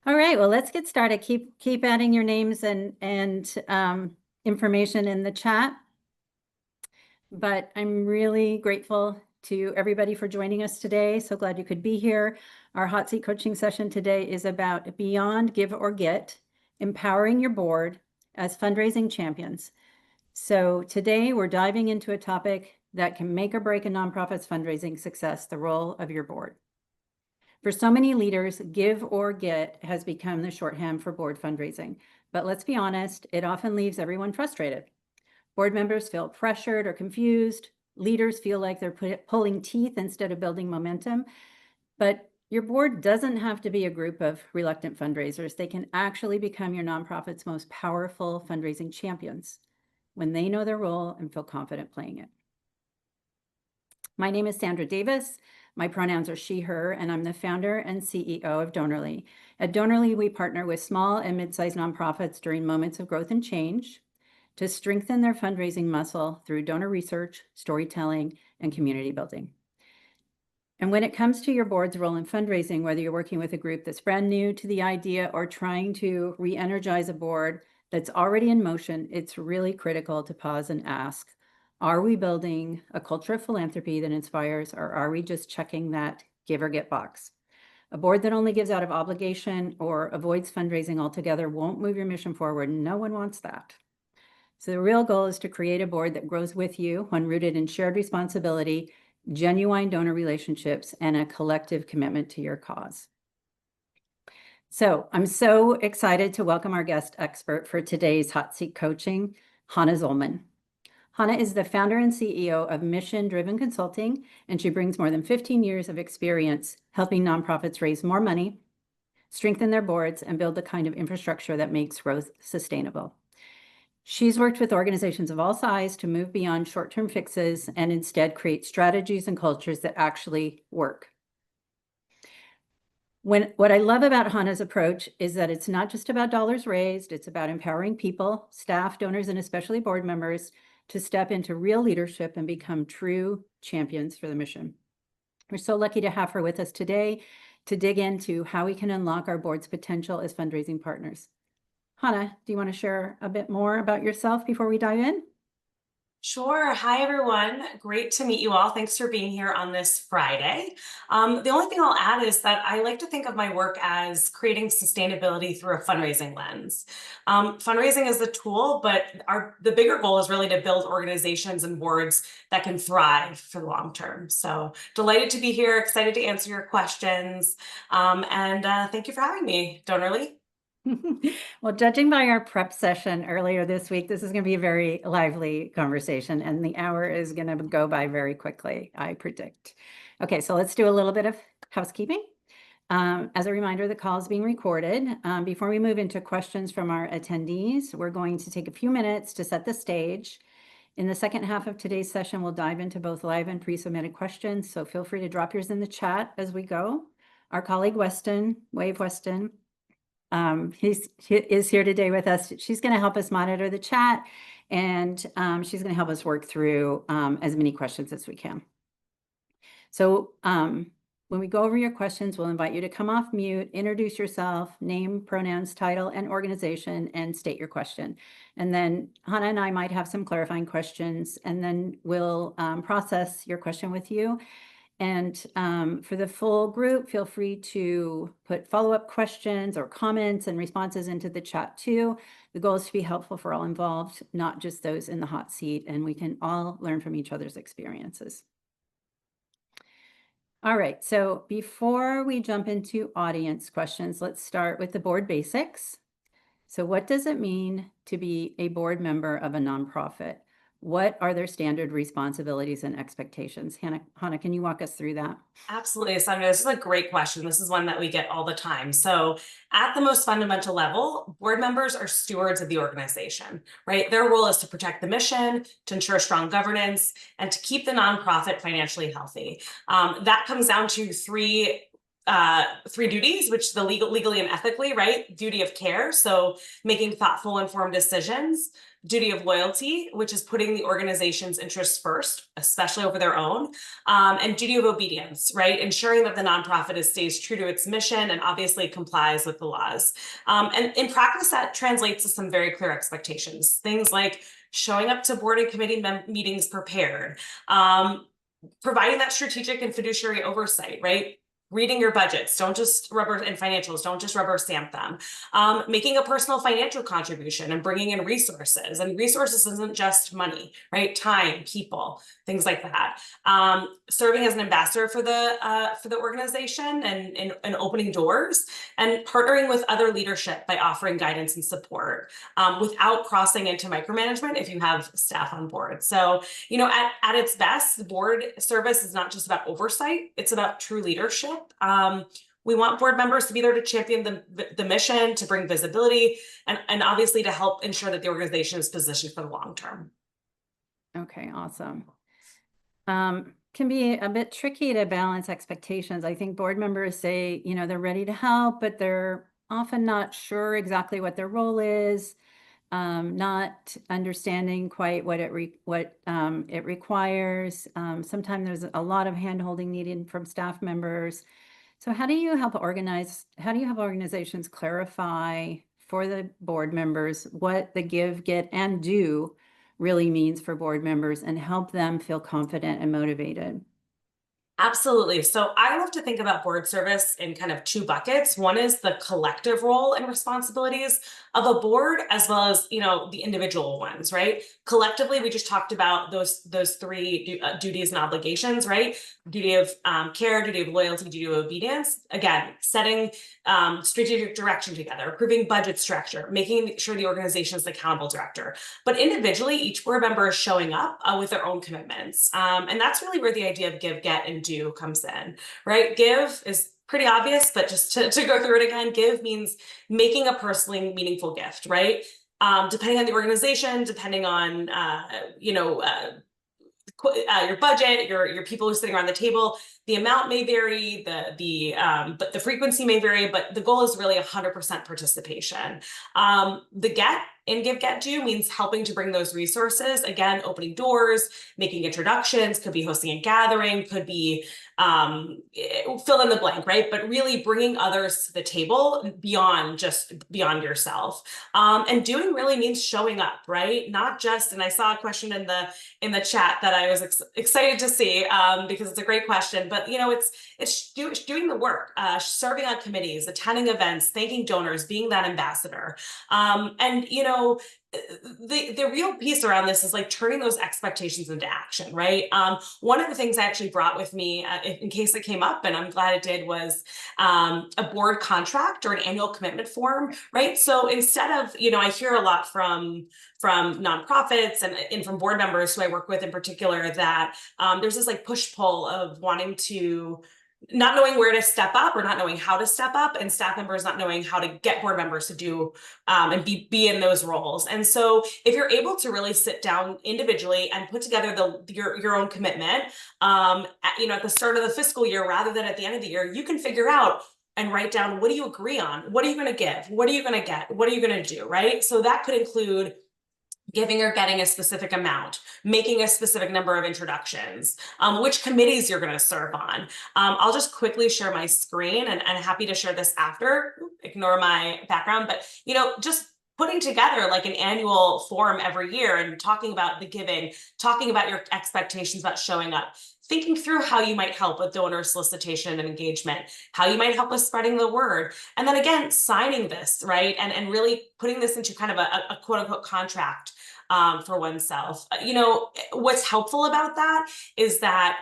All right, well, let's get started. Keep adding your names and information in the chat. But I'm really grateful to everybody for joining us today. So glad you could be here. Our hot seat coaching session today is about Beyond Give or Get, empowering your board as fundraising champions. So today we're diving into a topic that can make or break a nonprofit's fundraising success, the role of your board. For so many leaders, give or get has become the shorthand for board fundraising. But let's be honest, it often leaves everyone frustrated. Board members feel pressured or confused. Leaders feel like they're pulling teeth instead of building momentum. But your board doesn't have to be a group of reluctant fundraisers. They can actually become your nonprofit's most powerful fundraising champions when they know their role and feel confident playing it. My name is Sandra Davis. My pronouns are she, her, and I'm the founder and CEO of Donorly. At Donorly, we partner with small and mid-sized nonprofits during moments of growth and change to strengthen their fundraising muscle through donor research, storytelling, and community building. And when it comes to your board's role in fundraising, whether you're working with a group that's brand new to the idea or trying to re-energize a board that's already in motion, it's really critical to pause and ask, are we building a culture of philanthropy that inspires, or are we just checking that give or get box? A board that only gives out of obligation or avoids fundraising altogether won't move your mission forward. No one wants that. So the real goal is to create a board that grows with you, one rooted in shared responsibility, genuine donor relationships, and a collective commitment to your cause. So I'm so excited to welcome our guest expert for today's hot seat coaching, Hannah Zollman. Hannah is the founder and CEO of Mission Driven Consulting, and she brings more than 15 years of experience helping nonprofits raise more money, strengthen their boards, and build the kind of infrastructure that makes growth sustainable. She's worked with organizations of all sizes to move beyond short-term fixes and instead create strategies and cultures that actually work. What I love about Hannah's approach is that it's not just about dollars raised, it's about empowering people, staff, donors, and especially board members to step into real leadership and become true champions for the mission. We're so lucky to have her with us today to dig into how we can unlock our board's potential as fundraising partners. Hannah, do you want to share a bit more about yourself before we dive in? Sure. Hi, everyone. Great to meet you all. Thanks for being here on this Friday. The only thing I'll add is that I like to think of my work as creating sustainability through a fundraising lens. Fundraising is the tool, but the bigger goal is really to build organizations and boards that can thrive for the long term. So delighted to be here, excited to answer your questions, and thank you for having me, Donorly. Well, judging by our prep session earlier this week, this is going to be a very lively conversation, and the hour is going to go by very quickly, I predict. Okay, so let's do a little bit of housekeeping. As a reminder, the call is being recorded. Before we move into questions from our attendees, we're going to take a few minutes to set the stage. In the second half of today's session, we'll dive into both live and pre-submitted questions, so feel free to drop yours in the chat as we go. Our colleague Weston, Wave Weston, he is here today with us. She's going to help us monitor the chat, and she's going to help us work through as many questions as we can. So when we go over your questions, we'll invite you to come off mute, introduce yourself, name, pronouns, title, and organization, and state your question. And then Hannah and I might have some clarifying questions, and then we'll process your question with you. And for the full group, feel free to put follow-up questions or comments and responses into the chat too. The goal is to be helpful for all involved, not just those in the hot seat, and we can all learn from each other's experiences. All right, so before we jump into audience questions, let's start with the board basics. So what does it mean to be a board member of a nonprofit? What are their standard responsibilities and expectations? Hannah, can you walk us through that? Absolutely, Sandra. This is a great question. This is one that we get all the time. So at the most fundamental level, board members are stewards of the organization, right? Their role is to protect the mission, to ensure strong governance, and to keep the nonprofit financially healthy. That comes down to three duties, which legally and ethically, right? Duty of care, so making thoughtful, informed decisions. duty of loyalty, which is putting the organization's interests first, especially over their own, and duty of obedience, right? Ensuring that the nonprofit stays true to its mission and obviously complies with the laws. And in practice, that translates to some very clear expectations. Things like showing up to board and committee meetings prepared, providing that strategic and fiduciary oversight, right? Reading your budgets, don't just and financials, don't just rubber stamp them. Making a personal financial contribution and bringing in resources. And resources isn't just money, right? Time, people, things like that. Serving as an ambassador for the organization and opening doors, and partnering with other leadership by offering guidance and support without crossing into micromanagement if you have staff on board. So, at its best, the board service is not just about oversight, it's about true leadership. We want board members to be there to champion the mission, to bring visibility, and obviously to help ensure that the organization is positioned for the long term. Okay, awesome. Can be a bit tricky to balance expectations. I think board members say, they're ready to help, but they're often not sure exactly what their role is, not understanding quite what it requires. Sometimes there's a lot of hand-holding needed from staff members. So how do you help organizations clarify for the board members what the give, get, and do really means for board members and help them feel confident and motivated? Absolutely. So I love to think about board service in kind of two buckets. One is the collective role and responsibilities of a board, as well as, the individual ones, right? Collectively, we just talked about those three duties and obligations, right? Duty of care, duty of loyalty, duty of obedience. Again, setting strategic direction together, approving budget structure, making sure the organization is the accountable director. But individually, each board member is showing up with their own commitments. And that's really where the idea of give, get, and do comes in, right? Give is pretty obvious, but just to go through it again, give means making a personally meaningful gift, right? Depending on the organization, depending on, your budget, your people who are sitting around the table, the amount may vary, but the frequency may vary, but the goal is really 100% participation. The get in give, get, do means helping to bring those resources, again, opening doors, making introductions, could be hosting a gathering, could be fill in the blank, right? But really bringing others to the table beyond yourself. And doing really means showing up, right? Not just, and I saw a question in the chat that I was excited to see because it's a great question, but it's doing the work, serving on committees, attending events, thanking donors, being that ambassador. And the real piece around this is like turning those expectations into action, right? One of the things I actually brought with me in case it came up, and I'm glad it did, was a board contract or an annual commitment form, right? So instead of, I hear a lot from nonprofits and from board members who I work with in particular that there's this like push-pull of wanting to not knowing where to step up or not knowing how to step up, and staff members not knowing how to get board members to do and be in those roles. And so if you're able to really sit down individually and put together your own commitment, at the start of the fiscal year rather than at the end of the year, you can figure out and write down, what do you agree on? What are you going to give? What are you going to get? What are you going to do? Right? So that could include giving or getting a specific amount, making a specific number of introductions, which committees you're going to serve on. I'll just quickly share my screen, and I'm happy to share this after. Ignore my background, but just putting together like an annual forum every year and talking about the giving, talking about your expectations about showing up, thinking through how you might help with donor solicitation and engagement, how you might help with spreading the word, and then again, signing this, right? And really putting this into kind of a quote unquote contract for oneself. What's helpful about that is that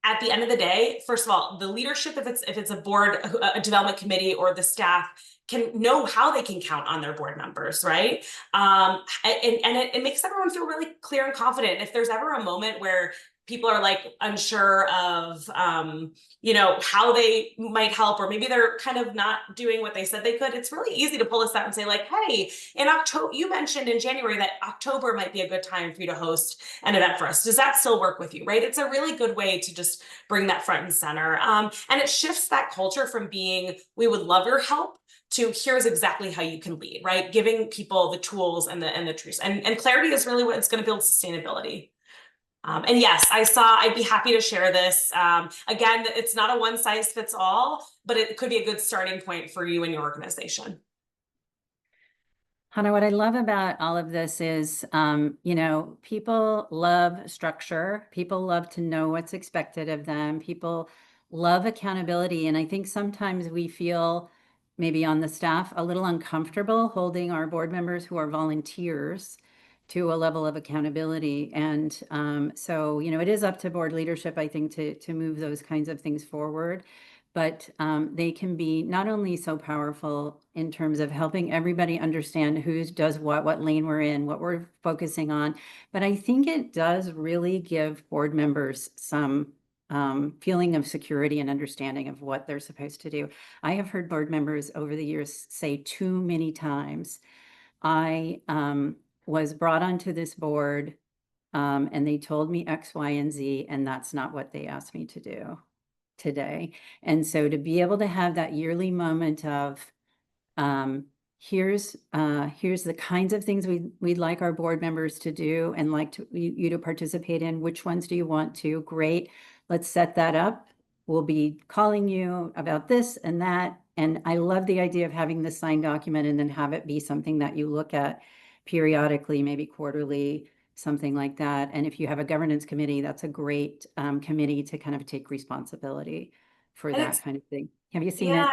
at the end of the day, first of all, the leadership, if it's a board, a development committee, or the staff, can know how they can count on their board members, right? And it makes everyone feel really clear and confident. If there's ever a moment where people are like unsure of, how they might help, or maybe they're kind of not doing what they said they could, it's really easy to pull this out and say like, hey, in October, you mentioned in January that October might be a good time for you to host an event for us. Does that still work with you, right? It's a really good way to just bring that front and center. And it shifts that culture from being, we would love your help, to here's exactly how you can lead, right? Giving people the tools and the truths. And clarity is really what's going to build sustainability. And yes, I'd be happy to share this. Again, it's not a one size fits all, but it could be a good starting point for you and your organization. Hannah, what I love about all of this is, people love structure. People love to know what's expected of them. People love accountability. And I think sometimes we feel, maybe on the staff, a little uncomfortable holding our board members who are volunteers to a level of accountability. And so, it is up to board leadership, I think, to move those kinds of things forward. But they can be not only so powerful in terms of helping everybody understand who does what lane we're in, what we're focusing on, but I think it does really give board members some feeling of security and understanding of what they're supposed to do. I have heard board members over the years say too many times, I was brought onto this board and they told me X, Y, and Z, and that's not what they asked me to do today. And so to be able to have that yearly moment of here's the kinds of things we'd like our board members to do and like you to participate in. Which ones do you want to? Great. Let's set that up. We'll be calling you about this and that. And I love the idea of having this signed document and then have it be something that you look at periodically, maybe quarterly, something like that. And if you have a governance committee, that's a great committee to kind of take responsibility for And that it's, kind of thing. Have you seen yeah, it?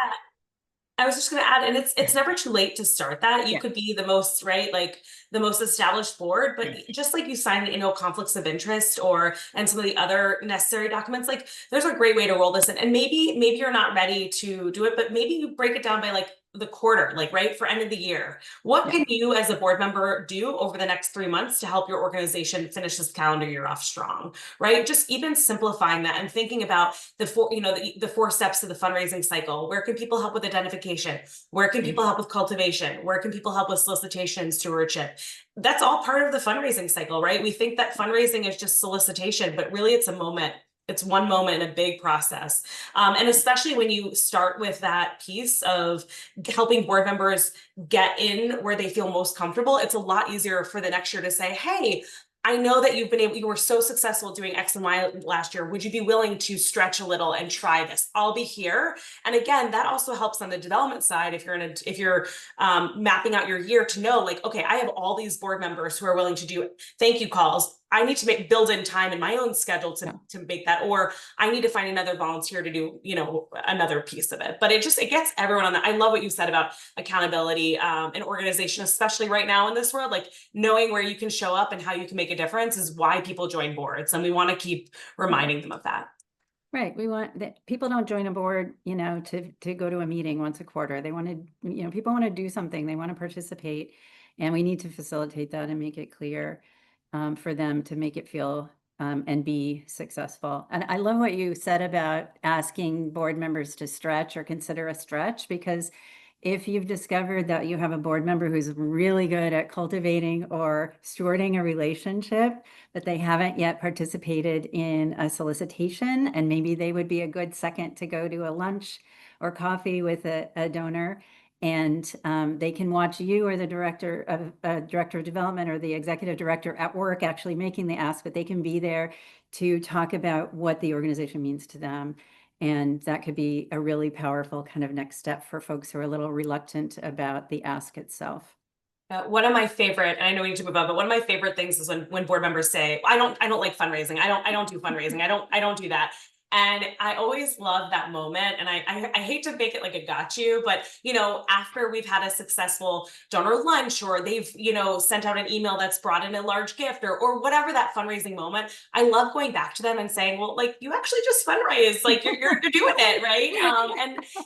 I was just going to add, and it's never too late to start that. You Yeah. could be the most, right, like the most established board, but just like you sign, conflicts of interest and some of the other necessary documents, like there's a great way to roll this in. And maybe you're not ready to do it, but maybe you break it down by like the quarter, like right for end of the year. What can you as a board member do over the next 3 months to help your organization finish this calendar year off strong, right? Just even simplifying that and thinking about the four steps to the fundraising cycle. Where can people help with identification? Where can people help with cultivation? Where can people help with solicitation, stewardship? That's all part of the fundraising cycle, right? We think that fundraising is just solicitation, but really it's a moment. It's one moment in a big process. And especially when you start with that piece of helping board members get in where they feel most comfortable, it's a lot easier for the next year to say, hey, I know that you were so successful doing X and Y last year. Would you be willing to stretch a little and try this? I'll be here. And again, that also helps on the development side. If you're mapping out your year to know, like, okay, I have all these board members who are willing to do thank you calls. I need to build in time in my own schedule to make that, or I need to find another volunteer to do, another piece of it. But it gets everyone on that. I love what you said about accountability and organization, especially right now in this world. Like knowing where you can show up and how you can make a difference is why people join boards, and we want to keep reminding them of that. Right. We want that people don't join a board, to go to a meeting once a quarter. They want to, people want to do something. They want to participate, and we need to facilitate that and make it clear for them to make it feel and be successful. And I love what you said about asking board members to stretch or consider a stretch, because if you've discovered that you have a board member who's really good at cultivating or stewarding a relationship, but they haven't yet participated in a solicitation, and maybe they would be a good second to go to a lunch or coffee with a donor, and they can watch you or the director of development or the executive director at work actually making the ask, but they can be there to talk about what the organization means to them. And that could be a really powerful kind of next step for folks who are a little reluctant about the ask itself. One of my favorite, and I know we need to move on, but one of my favorite things is when board members say, I don't like fundraising. I don't do fundraising. I don't do that. And I always love that moment. And I hate to make it like a got you, but after we've had a successful donor lunch, or they've, sent out an email that's brought in a large gift, or whatever that fundraising moment, I love going back to them and saying, well, like you actually just fundraised, like you're doing it, right?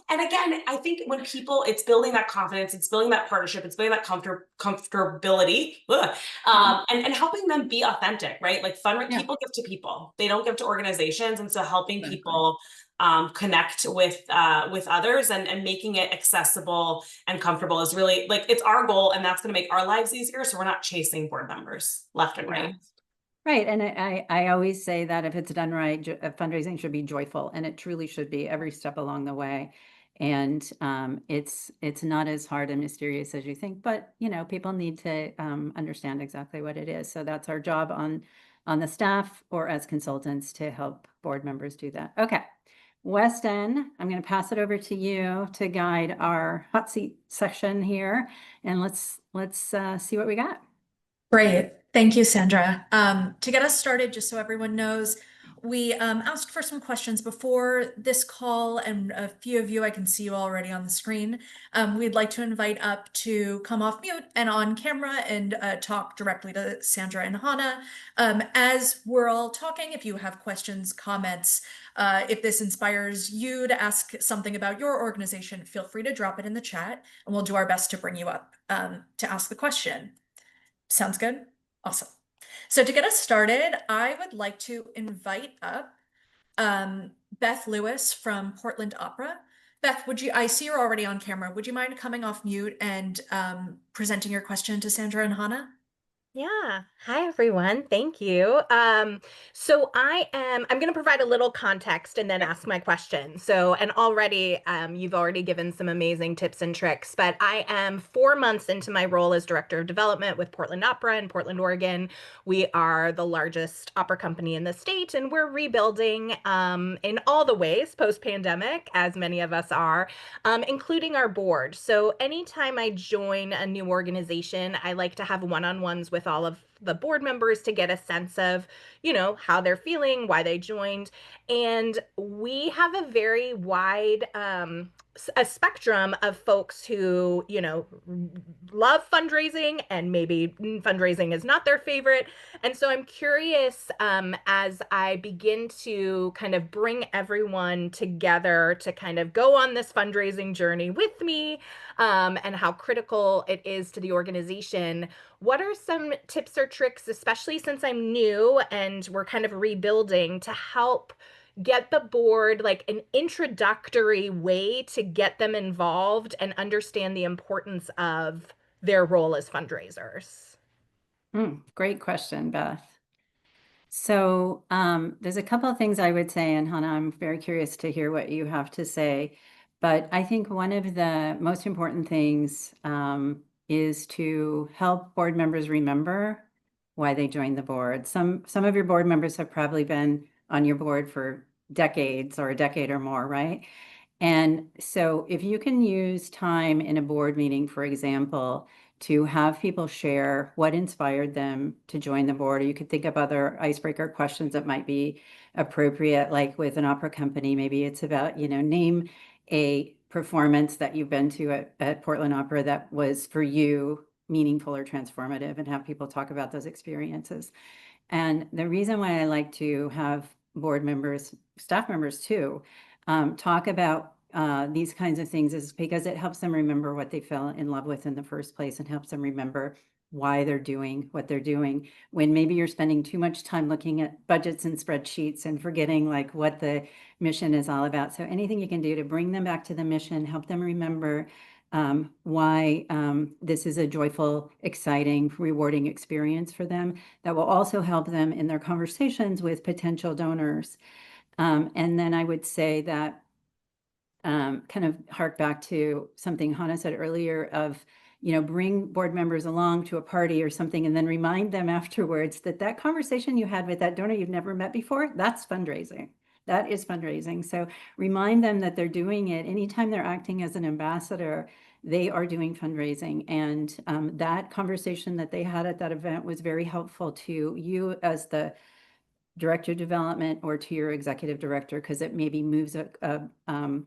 And again, I think when people, it's building that confidence, it's building that partnership, it's building that comfortability, and helping them be authentic, right? Like people give to people, they don't give to organizations. And so helping people connect with others and making it accessible and comfortable is really like, it's our goal, and that's going to make our lives easier. So we're not chasing board members left and right. Right. And I always say that if it's done right, fundraising should be joyful, and it truly should be every step along the way. And it's not as hard and mysterious as you think, but people need to understand exactly what it is. So that's our job on the staff or as consultants to help board members do that. Okay, Weston, I'm going to pass it over to you to guide our hot seat section here, and let's see what we got. Great. Thank you, Sandra. To get us started, just so everyone knows, we asked for some questions before this call, and a few of you, I can see you already on the screen. We'd like to invite up to come off mute and on camera and talk directly to Sandra and Hannah. As we're all talking, if you have questions, comments, if this inspires you to ask something about your organization, feel free to drop it in the chat, and we'll do our best to bring you up to ask the question. Sounds good? Awesome. So to get us started, I would like to invite up Beth Lewis from Portland Opera. Beth, I see you're already on camera. Would you mind coming off mute and presenting your question to Sandra and Hannah? Yeah. Hi, everyone. Thank you. So I'm going to provide a little context and then ask my question. And already, you've already given some amazing tips and tricks, but I am 4 months into my role as Director of Development with Portland Opera in Portland, Oregon. We are the largest opera company in the state, and we're rebuilding in all the ways post-pandemic, as many of us are, including our board. So anytime I join a new organization, I like to have one-on-ones with all of the board members to get a sense of, how they're feeling, why they joined. And we have a very wide a spectrum of folks who, love fundraising, and maybe fundraising is not their favorite. And so I'm curious, as I begin to kind of bring everyone together to kind of go on this fundraising journey with me, and how critical it is to the organization. What are some tips or tricks, especially since I'm new and we're kind of rebuilding, to help get the board like an introductory way to get them involved and understand the importance of their role as fundraisers? Great question, Beth. So there's a couple of things I would say, and Hannah, I'm very curious to hear what you have to say. But I think one of the most important things is to help board members remember why they joined the board. Some of your board members have probably been on your board for decades or a decade or more, right? And so if you can use time in a board meeting, for example, to have people share what inspired them to join the board, or you could think of other icebreaker questions that might be appropriate, like with an opera company, maybe it's about, name a performance that you've been to at Portland Opera that was for you meaningful or transformative, and have people talk about those experiences. And the reason why I like to have board members, staff members too, talk about these kinds of things is because it helps them remember what they fell in love with in the first place, and helps them remember why they're doing what they're doing, when maybe you're spending too much time looking at budgets and spreadsheets and forgetting like what the mission is all about. So anything you can do to bring them back to the mission, help them remember why this is a joyful, exciting, rewarding experience for them, that will also help them in their conversations with potential donors. And then I would say that kind of hark back to something Hannah said earlier of, bring board members along to a party or something, and then remind them afterwards that that conversation you had with that donor you've never met before, that's fundraising. That is fundraising. So remind them that they're doing it. Anytime they're acting as an ambassador, they are doing fundraising. And that conversation that they had at that event was very helpful to you as the director of development, or to your executive director, because it maybe moves a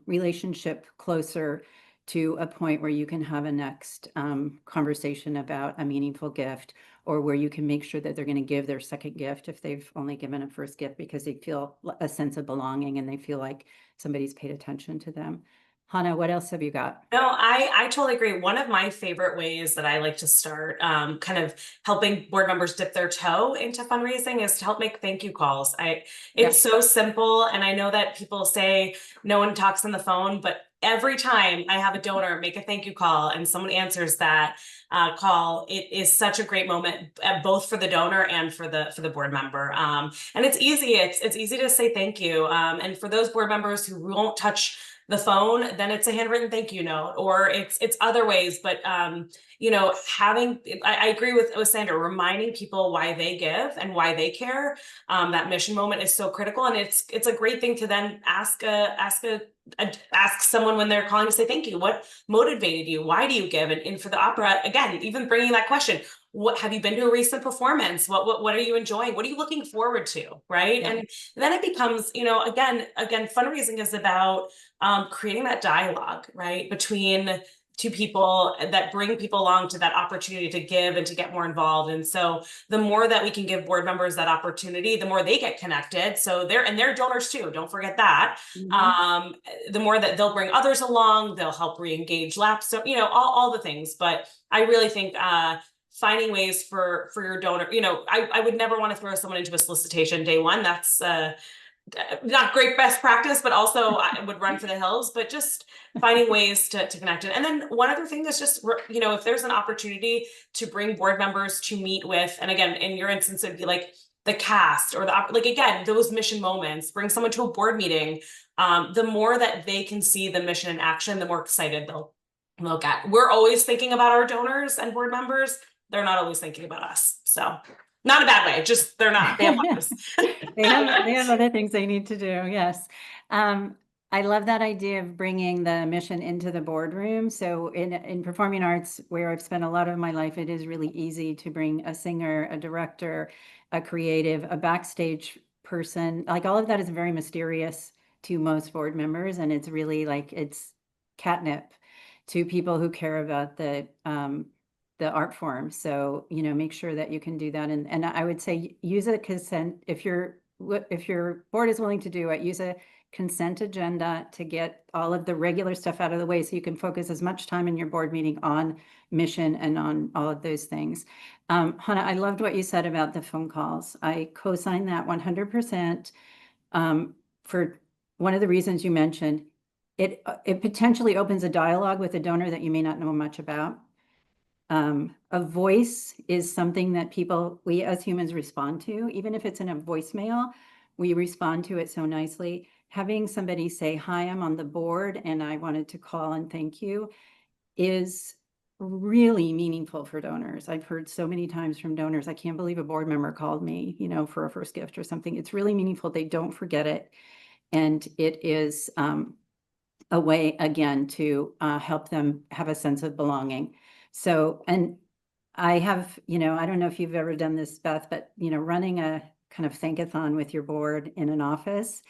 relationship closer to a point where you can have a next conversation about a meaningful gift, or where you can make sure that they're going to give their second gift if they've only given a first gift, because they feel a sense of belonging and they feel like somebody's paid attention to them. Hannah, what else have you got? No, I totally agree. One of my favorite ways that I like to start kind of helping board members dip their toe into fundraising is to help make thank you calls. It's so simple. And I know that people say no one talks on the phone, but every time I have a donor make a thank you call and someone answers that call, it is such a great moment, both for the donor and for the board member. And it's easy. It's easy to say thank you. And for those board members who won't touch the phone, then it's a handwritten thank you note, or it's other ways. But you know, I agree with Sandra, reminding people why they give and why they care. That mission moment is so critical, and it's a great thing to then ask someone when they're calling to say thank you. What motivated you? Why do you give? And for the opera, again, even bringing that question, what have you been to a recent performance? What are you enjoying? What are you looking forward to? Right. Yeah. And then it becomes, you know, again, fundraising is about creating that dialogue, right, between two people that bring people along to that opportunity to give and to get more involved. And so the more that we can give board members that opportunity, the more they get connected. So they're donors too. Don't forget that. The more that they'll bring others along, they'll help re-engage lapse. So, you know, all the things. But I really think finding ways for your donor, you know, I would never want to throw someone into a solicitation day one. That's not great best practice, but also I would run for the hills. But just finding ways to connect it. And then one other thing that's just, you know, if there's an opportunity to bring board members to meet with, and again, in your instance, it'd be like the cast or like, again, those mission moments, bring someone to a board meeting. The more that they can see the mission in action, the more excited they'll get. We're always thinking about our donors and board members. They're not always thinking about us. So not a bad way, just they're not. They have lives. they have other things they need to do. Yes. I love that idea of bringing the mission into the boardroom. So in performing arts, where I've spent a lot of my life, it is really easy to bring a singer, a director, a creative, a backstage person. Like all of that is very mysterious to most board members. And it's really like, it's catnip to people who care about the art form. So, you know, make sure that you can do that. And I would say use a consent, if your board is willing to do it, use a consent agenda to get all of the regular stuff out of the way so you can focus as much time in your board meeting on mission and on all of those things. Hannah, I loved what you said about the phone calls. I co-sign that 100%. For one of the reasons you mentioned, it potentially opens a dialogue with a donor that you may not know much about. A voice is something that we as humans respond to, even if it's in a voicemail, we respond to it so nicely. Having somebody say, hi, I'm on the board and I wanted to call and thank you is really meaningful for donors. I've heard so many times from donors, I can't believe a board member called me, you know, for a first gift or something. It's really meaningful. They don't forget it. And it is a way, again, to help them have a sense of belonging. So, and I have, you know, I don't know if you've ever done this, Beth, but, you know, running a kind of thankathon with your board in an office,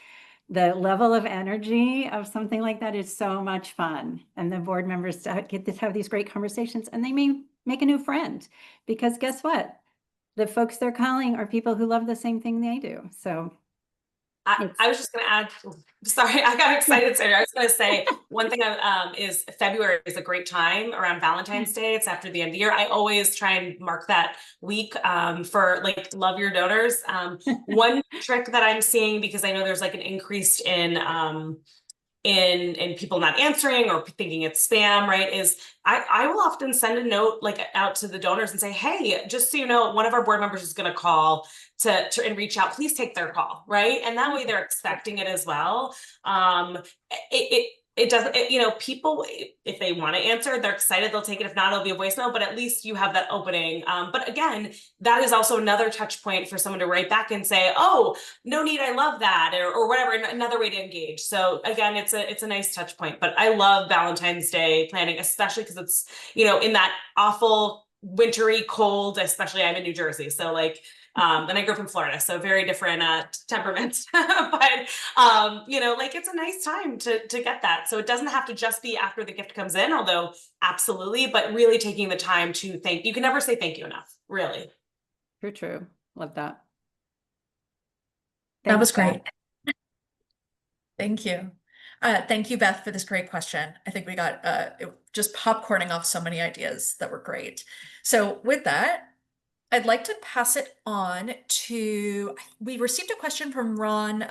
the level of energy of something like that is so much fun. And the board members get to have these great conversations, and they may make a new friend, because guess what? The folks they're calling are people who love the same thing they do. So I was just going to add, sorry, I got excited, Sarah. I was going to say one thing is February is a great time around Valentine's Day. It's after the end of the year. I always try and mark that week for like love your donors. One trick that I'm seeing, because I know there's like an increase in people not answering or thinking it's spam, right, is I will often send a note like out to the donors and say, hey, just so you know, one of our board members is going to call and reach out. Please take their call, right? And that way they're expecting it as well. It doesn't, you know, people, if they want to answer, they're excited, they'll take it. If not, it'll be a voicemail, but at least you have that opening. But again, that is also another touch point for someone to write back and say, oh, no need, I love that, or whatever, another way to engage. So again, it's a nice touch point. But I love Valentine's Day planning, especially because it's, you know, in that awful wintry cold, especially I'm in New Jersey. So like, and I grew up in Florida, so very different temperaments, but you know, like it's a nice time to get that. So it doesn't have to just be after the gift comes in, although absolutely, but really taking the time to thank. You can never say thank you enough, really. True. Love that. That was great. Thank you. Thank you, Beth, for this great question. I think we got just popcorning off so many ideas that were great. So with that, I'd like to pass it on to, we received a question from Ron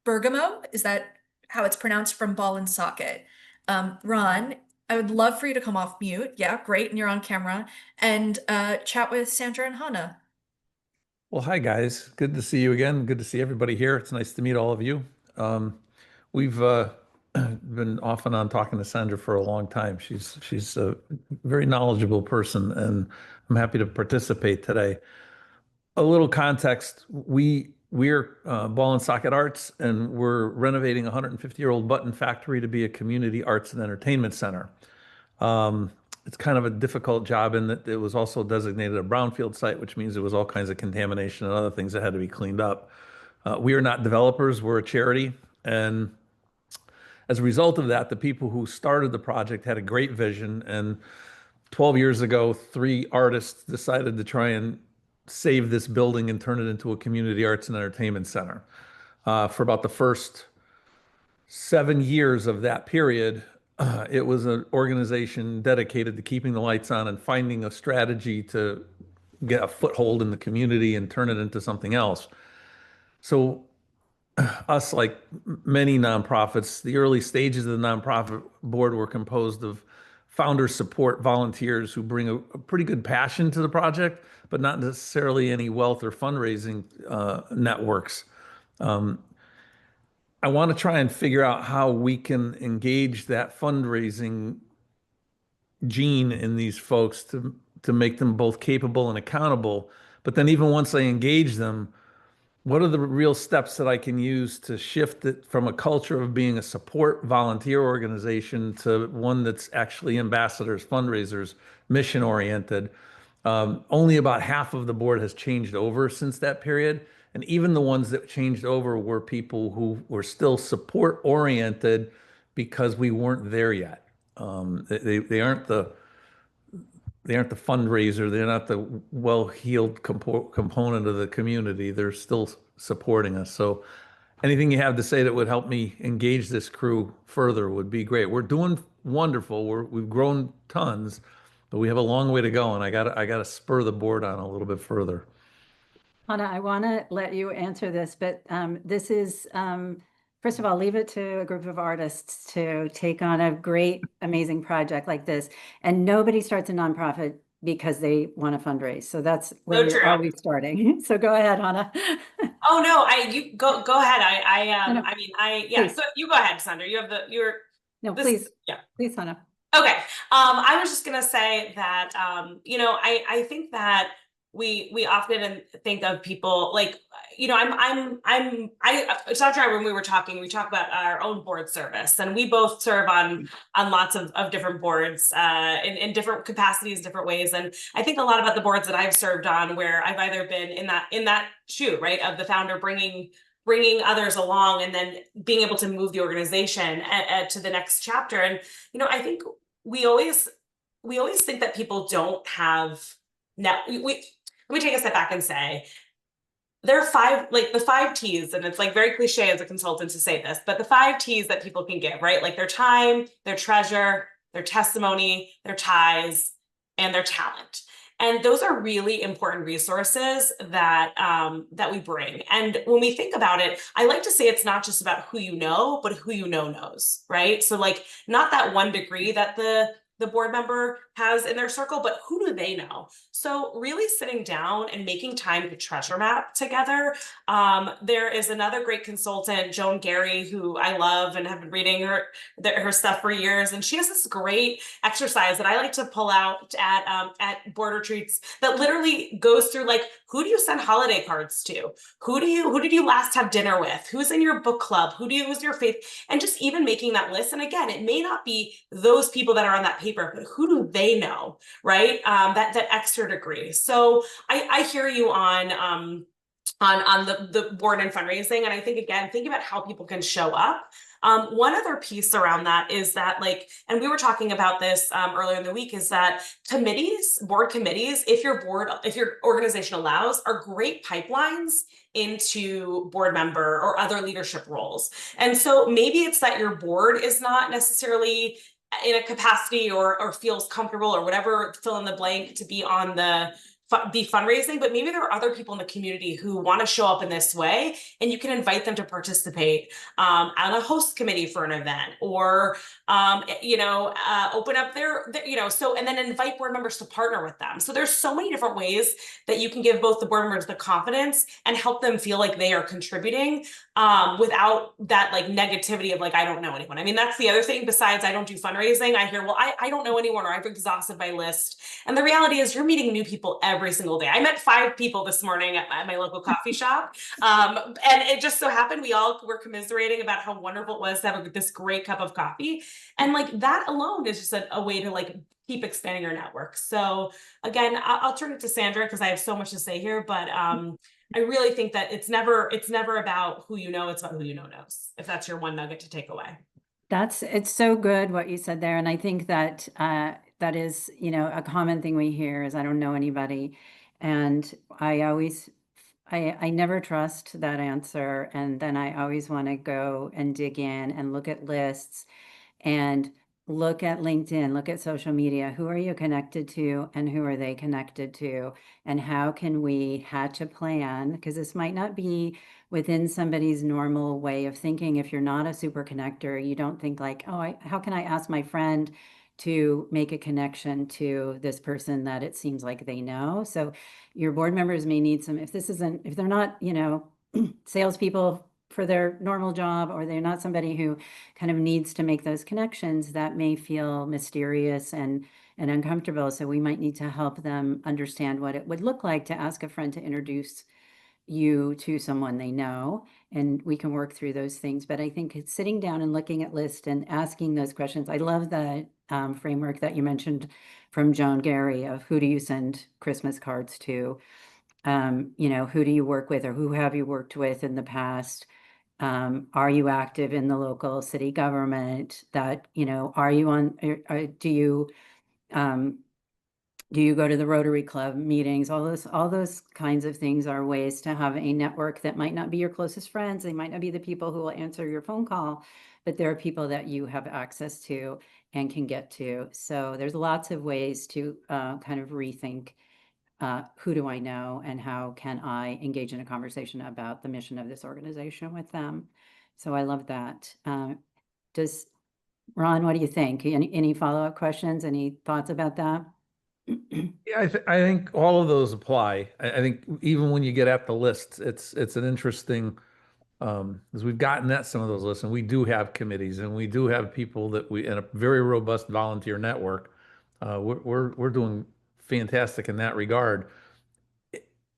Bergamo. Is that how it's pronounced, from Ball and Socket? Ron, I would love for you to come off mute. Yeah, great. And you're on camera, and chat with Sandra and Hannah. Well, hi guys. Good to see you again. Good to see everybody here. It's nice to meet all of you. We've been off and on talking to Sandra for a long time. She's a very knowledgeable person, and I'm happy to participate today. A little context: we're Ball and Socket Arts, and we're renovating a 150-year-old button factory to be a community arts and entertainment center. It's kind of a difficult job in that it was also designated a brownfield site, which means there was all kinds of contamination and other things that had to be cleaned up. We are not developers; we're a charity, and as a result of that, the people who started the project had a great vision. And 12 years ago, three artists decided to try and save this building and turn it into a community arts and entertainment center. For about the first 7 years of that period, it was an organization dedicated to keeping the lights on and finding a strategy to get a foothold in the community and turn it into something else. So us, like many nonprofits, the early stages of the nonprofit board were composed of founder support volunteers who bring a pretty good passion to the project, but not necessarily any wealth or fundraising networks. I want to try and figure out how we can engage that fundraising gene in these folks to make them both capable and accountable. But then even once I engage them, what are the real steps that I can use to shift it from a culture of being a support volunteer organization to one that's actually ambassadors, fundraisers, mission oriented? Only about half of the board has changed over since that period. And even the ones that changed over were people who were still support oriented because we weren't there yet. They aren't the fundraiser. They're not the well-heeled component of the community. They're still supporting us. So anything you have to say that would help me engage this crew further would be great. We're doing wonderful. We've grown tons, but we have a long way to go, and I gotta spur the board on a little bit further. Hannah, I want to let you answer this, but this is, first of all, leave it to a group of artists to take on a great, amazing project like this. And nobody starts a nonprofit because they want to fundraise. So that's where So we're true. always starting. So go ahead, Hannah. Oh no, you go ahead. No, Yeah. please. So you go ahead, Sandra. No, this. please. Yeah. Please, Hannah. Okay. I was just gonna say that I think that we often think of people like, Sandra, when we were talking, we talked about our own board service, and we both serve on lots of different boards in different capacities, different ways. And I think a lot about the boards that I've served on, where I've either been in that shoe, right, of the founder bringing others along and then being able to move the organization to the next chapter. And I think we always think that people don't have let me take a step back and say there are the 5 T's, and it's like very cliche as a consultant to say this, but the 5 T's that people can give, right? Like their time, their treasure, their testimony, their ties, and their talent. And those are really important resources that we bring. And when we think about it, I like to say it's not just about who you know, but who you know knows, right? So like not that 1 degree that the board member has in their circle, but who do they know? So really sitting down and making time to treasure map together. There is another great consultant, Joan Gary, who I love and have been reading her stuff for years. And she has this great exercise that I like to pull out at board retreats that literally goes through like, who do you send holiday cards to? Who did you last have dinner with? Who's in your book club? Who's your faith? And just even making that list. And again, it may not be those people that are on that paper, but who do they know, right? That extra degree. So I hear you on the board and fundraising. And I think, again, think about how people can show up. One other piece around that is that, like, and we were talking about this earlier in the week, is that board committees, if your organization allows, are great pipelines into board member or other leadership roles. And so maybe it's that your board is not necessarily in a capacity or feels comfortable or whatever, fill in the blank, to be on the be fundraising, but maybe there are other people in the community who want to show up in this way, and you can invite them to participate on a host committee for an event, or open up and then invite board members to partner with them. So there's so many different ways that you can give both the board members the confidence and help them feel like they are contributing without that like negativity of like, I don't know anyone. I mean, that's the other thing. Besides, I don't do fundraising. I hear, well, I don't know anyone, or I've exhausted my list. And the reality is you're meeting new people every single day. I met 5 people this morning at my local coffee shop. And it just so happened we all were commiserating about how wonderful it was to have this great cup of coffee. And like that alone is just a way to like keep expanding your network. So again, I'll turn it to Sandra because I have so much to say here, but I really think that it's never about who you know, it's about who you know knows, if that's your one nugget to take away. It's so good what you said there. And I think that that is, a common thing we hear is I don't know anybody. And I never trust that answer. And then I always want to go and dig in and look at lists and look at LinkedIn, look at social media. Who are you connected to and who are they connected to? And how can we hatch a plan? Because this might not be within somebody's normal way of thinking. If you're not a super connector, you don't think like, oh, how can I ask my friend to make a connection to this person that it seems like they know? So your board members may need some, if they're not, salespeople for their normal job, or they're not somebody who kind of needs to make those connections, that may feel mysterious and uncomfortable. So we might need to help them understand what it would look like to ask a friend to introduce you to someone they know, and we can work through those things. But I think it's sitting down and looking at lists and asking those questions. I love the framework that you mentioned from Joan Gary of who do you send Christmas cards to? Who do you work with, or who have you worked with in the past? Are you active in the local city government? That, are you on, do you go to the Rotary Club meetings? All those kinds of things are ways to have a network that might not be your closest friends. They might not be the people who will answer your phone call, but there are people that you have access to and can get to. So there's lots of ways to kind of rethink who do I know and how can I engage in a conversation about the mission of this organization with them. So I love that. Ron, what do you think? Any follow-up questions? Any thoughts about that? Yeah, I think all of those apply. I think even when you get at the lists, it's an interesting, as we've gotten at some of those lists, and we do have committees, and we do have people that in a very robust volunteer network. We're doing fantastic in that regard.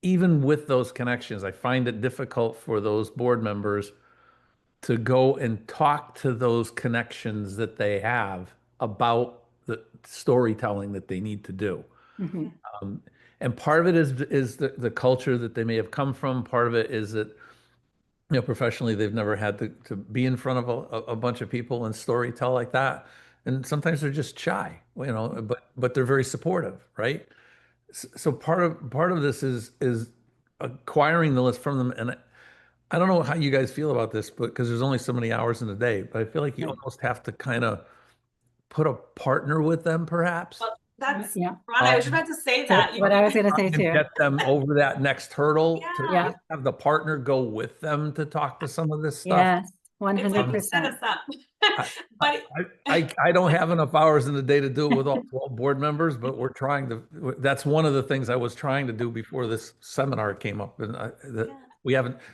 Even with those connections, I find it difficult for those board members to go and talk to those connections that they have about the storytelling that they need to do. Mm-hmm. And part of it is the culture that they may have come from. Part of it is that, professionally, they've never had to be in front of a bunch of people and storytell like that. And sometimes they're just shy, but they're very supportive, right? So part of this is acquiring the list from them. And I don't know how you guys feel about this, but because there's only so many hours in a day, but I feel like you almost have to kind of put a partner with them, perhaps. Well, that's Yeah. Ron, I was about to say that. What I was going to say too. Get them over that next hurdle to Yeah. have the partner go with them to talk to some of this stuff. Yes, It's like you set 100%. us up. But I don't have enough hours in the day to do it with all 12 board members, but we're trying to, that's one of the things I was trying to do before this seminar came up. And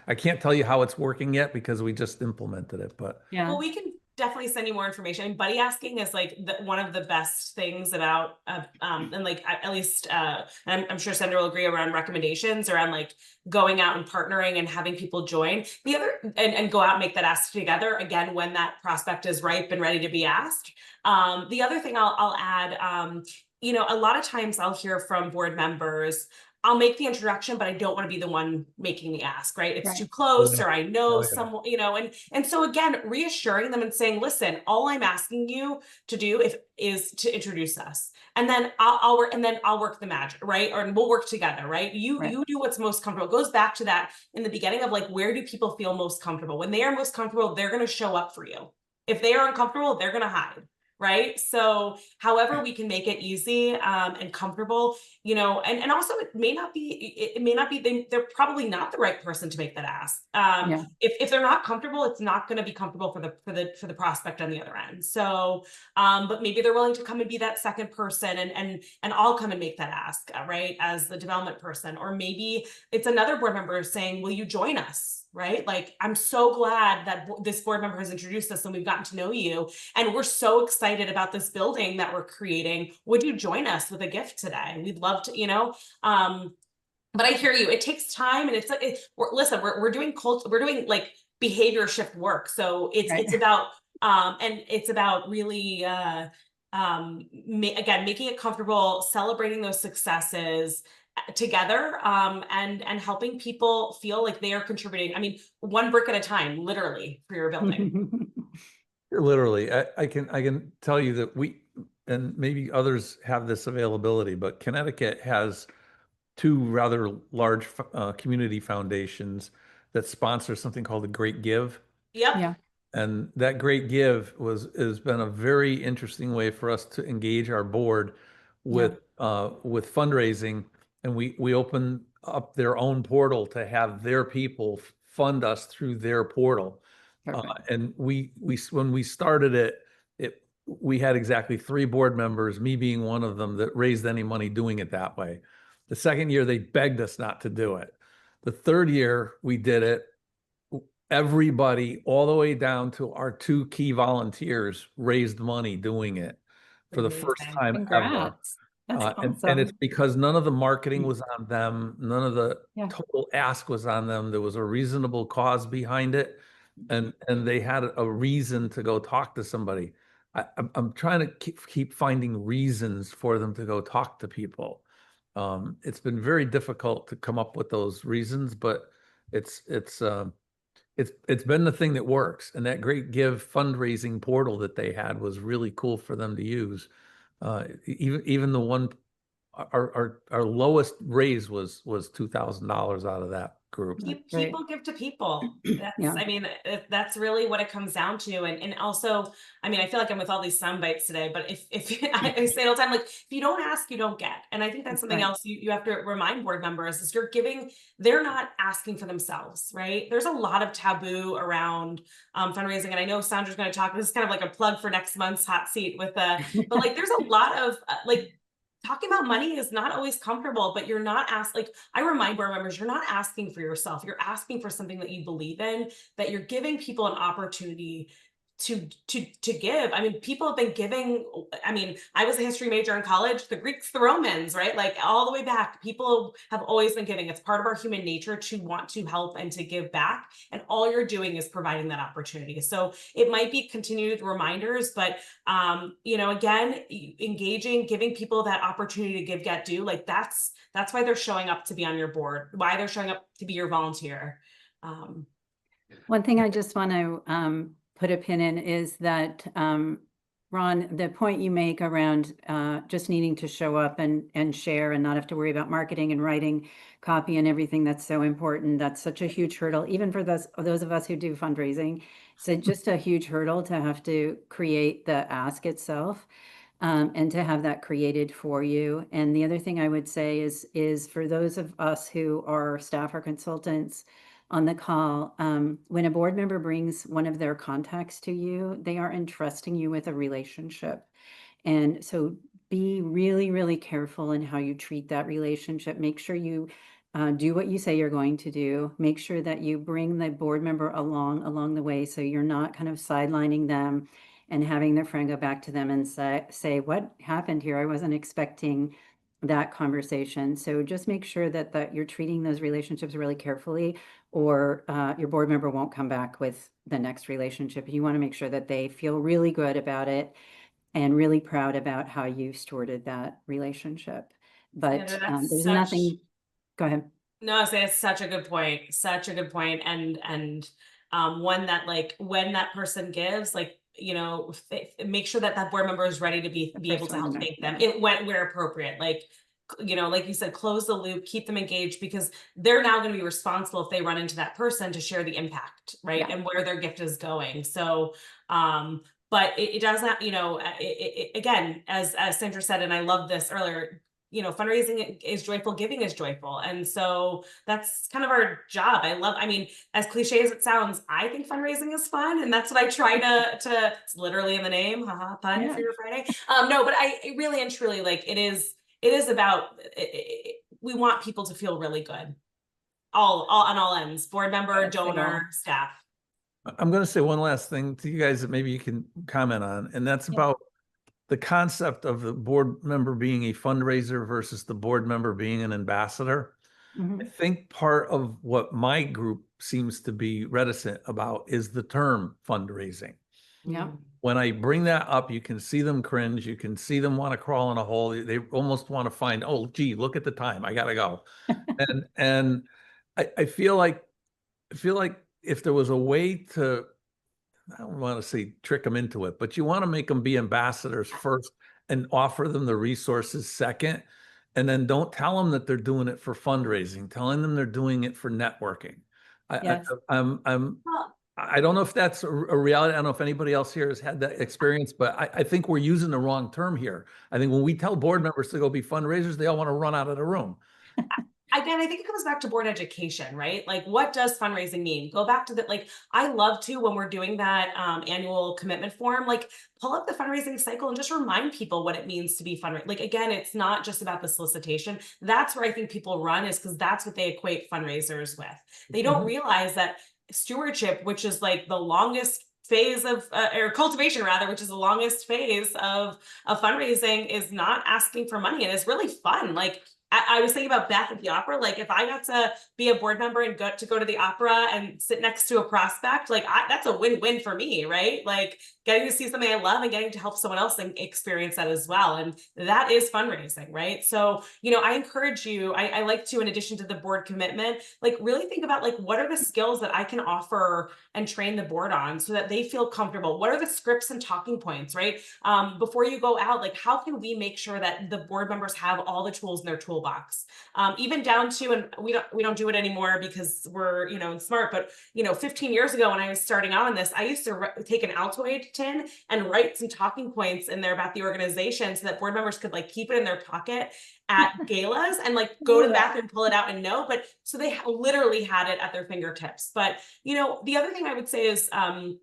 I can't tell you how it's working yet because we just implemented it, but. Yeah. Well, we can definitely send you more information. And buddy asking is like one of the best things about, and like at least, I'm sure Sandra will agree around recommendations around like going out and partnering and having people join the other and go out and make that ask together again when that prospect is ripe and ready to be asked. The other thing I'll add, a lot of times I'll hear from board members, I'll make the introduction, but I don't want to be the one making the ask, right? It's too close, or I know someone, and so again, reassuring them and saying, listen, all I'm asking you to do is to introduce us. And then I'll work the magic, right? Or we'll work together, right? You do what's most comfortable. It goes back to that in the beginning of like, where do people feel most comfortable? When they are most comfortable, they're going to show up for you. If they are uncomfortable, they're going to hide. right? So however we can make it easy and comfortable, you know, and also it may not be, they're probably not the right person to make that ask. Yeah. If they're not comfortable, it's not going to be comfortable for the prospect on the other end. So, but maybe they're willing to come and be that second person, and I'll come and make that ask, right, as the development person. Or maybe it's another board member saying, will you join us, right? Like, I'm so glad that this board member has introduced us and we've gotten to know you, and we're so excited about this building that we're creating. Would you join us with a gift today? We'd love to, you know. But I hear you. It takes time, and it's like, listen, we're doing we're doing like behavior shift work. So it's about and it's about really again, making it comfortable, celebrating those successes together, and helping people feel like they are contributing. I mean, one brick at a time, literally, for your building. Literally, I can tell you that we, and maybe others have this availability, but Connecticut has two rather large community foundations that sponsor something called the Great Give. Yep. Yeah. And that Great Give has been a very interesting way for us to engage our board with fundraising. And we open up their own portal to have their people fund us through their portal. And when we started it, we had exactly 3 board members, me being one of them, that raised any money doing it that way. The second year, they begged us not to do it. The third year we did it, everybody, all the way down to our 2 key volunteers, raised money doing it for the first time ever. Congrats. That's awesome. And it's because none of the marketing was on them. None of the total ask was on them. There was a reasonable cause behind it. And they had a reason to go talk to somebody. I'm trying to keep finding reasons for them to go talk to people. It's been very difficult to come up with those reasons, but it's been the thing that works. And that Great Give fundraising portal that they had was really cool for them to use. Even the one, our lowest raise was $2,000 out of that group. People give to people. That's, I mean, that's really what it comes down to. And also, I mean, I feel like I'm with all these sound bites today, but if I say it all the time, like, if you don't ask, you don't get. And I think that's something else you have to remind board members is you're giving, they're not asking for themselves, right? There's a lot of taboo around fundraising. And I know Sandra's going to talk, this is kind of like a plug for next month's hot seat with but like, there's a lot of like, talking about money is not always comfortable, but you're not asked, like, I remind board members, you're not asking for yourself. You're asking for something that you believe in, that you're giving people an opportunity to give. I mean, people have been giving. I mean, I was a history major in college, the Greeks, the Romans, right? Like all the way back, people have always been giving. It's part of our human nature to want to help and to give back. And all you're doing is providing that opportunity. So it might be continued reminders, but you know, again, engaging, giving people that opportunity to give, get, do, like that's why they're showing up to be on your board, why they're showing up to be your volunteer. One thing I just want to put a pin in is that, Ron, the point you make around just needing to show up and share and not have to worry about marketing and writing copy and everything, that's so important. That's such a huge hurdle, even for those of us who do fundraising. So just a huge hurdle to have to create the ask itself. And to have that created for you. And the other thing I would say is for those of us who are staff or consultants on the call, when a board member brings one of their contacts to you, they are entrusting you with a relationship. And so be really, really careful in how you treat that relationship. Make sure you do what you say you're going to do. Make sure that you bring the board member along the way, so you're not kind of sidelining them and having their friend go back to them and say, what happened here? I wasn't expecting that conversation. So just make sure that you're treating those relationships really carefully, or your board member won't come back with the next relationship. You want to make sure that they feel really good about it and really proud about how you stewarded that relationship. But there's nothing. Go ahead. No, I say it's such a good point. Such a good point. And one that, like, when that person gives, like, you know, make sure that board member is ready to be able to help thank them where appropriate. Like, you know, like you said, close the loop, keep them engaged, because they're now going to be responsible if they run into that person to share the impact, right? And where their gift is going. So but it does not, again, as Sandra said, and I love this earlier, fundraising is joyful, giving is joyful. And so that's kind of our job. I mean, as cliche as it sounds, I think fundraising is fun. And that's what I try to it's literally in the name, haha, fun Yeah. for your Friday. No, but I really and truly, like, it is about, we want people to feel really good. All on all ends, board member, That's the goal. donor, staff. I'm going to say one last thing to you guys that maybe you can comment on, and that's about the concept of the board member being a fundraiser versus the board member being an ambassador. I think part of what my group seems to be reticent about is the term fundraising. Yeah. When I bring that up, you can see them cringe. You can see them want to crawl in a hole. They almost want to find, oh, gee, look at the time. I gotta go. and I feel like if there was a way to, I don't want to say trick them into it, but you want to make them be ambassadors first and offer them the resources second. And then don't tell them that they're doing it for fundraising, telling them they're doing it for networking. Yes. I don't know if that's a reality. I don't know if anybody else here has had that experience, but I think we're using the wrong term here. I think when we tell board members to go be fundraisers, they all want to run out of the room. Again, I think it comes back to board education, right? Like, what does fundraising mean? Go back to that. Like, I love to, when we're doing that annual commitment form, like, pull up the fundraising cycle and just remind people what it means to be fundraising. Like, again, it's not just about the solicitation. That's where I think people run, is because that's what they equate fundraisers with. They don't realize that stewardship, which is like the longest phase of or cultivation rather, which is the longest phase of fundraising, is not asking for money, and it's really fun. Like, I was thinking about Beth at the opera. Like, if I got to be a board member and go to the opera and sit next to a prospect, like, that's a win-win for me, right? Like, getting to see something I love and getting to help someone else and experience that as well. And that is fundraising, right? So, I encourage you, I like to, in addition to the board commitment, like, really think about, like, what are the skills that I can offer and train the board on so that they feel comfortable? What are the scripts and talking points, right? Before you go out, like, how can we make sure that the board members have all the tools in their toolbox? Even down to, and we don't do it anymore because we're, smart, but 15 years ago when I was starting out on this, I used to take an Altoid tin and write some talking points in there about the organization so that board members could, like, keep it in their pocket at galas and, like, go to the bathroom, pull it out and know, but so they literally had it at their fingertips. But, the other thing I would say is, and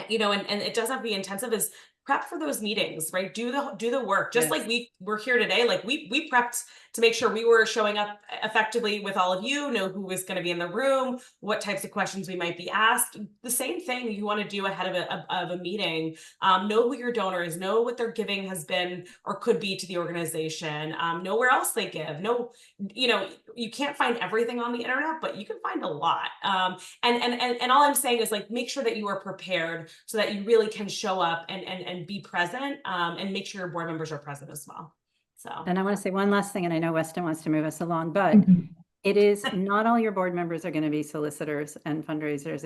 it doesn't have to be intensive, is prep for those meetings, right? Do the work. Just like we're here today, like we prepped to make sure we were showing up effectively with all of you, know who was going to be in the room, what types of questions we might be asked. The same thing you want to do ahead of a meeting. Know who your donor is, know what their giving has been or could be to the organization, know where else they give. Know, you can't find everything on the internet, but you can find a lot. And all I'm saying is, like, make sure that you are prepared so that you really can show up and be present, and make sure your board members are present as well. So, And I want to say one last thing, and I know Weston wants to move us along, but it is not all your board members are going to be solicitors and fundraisers.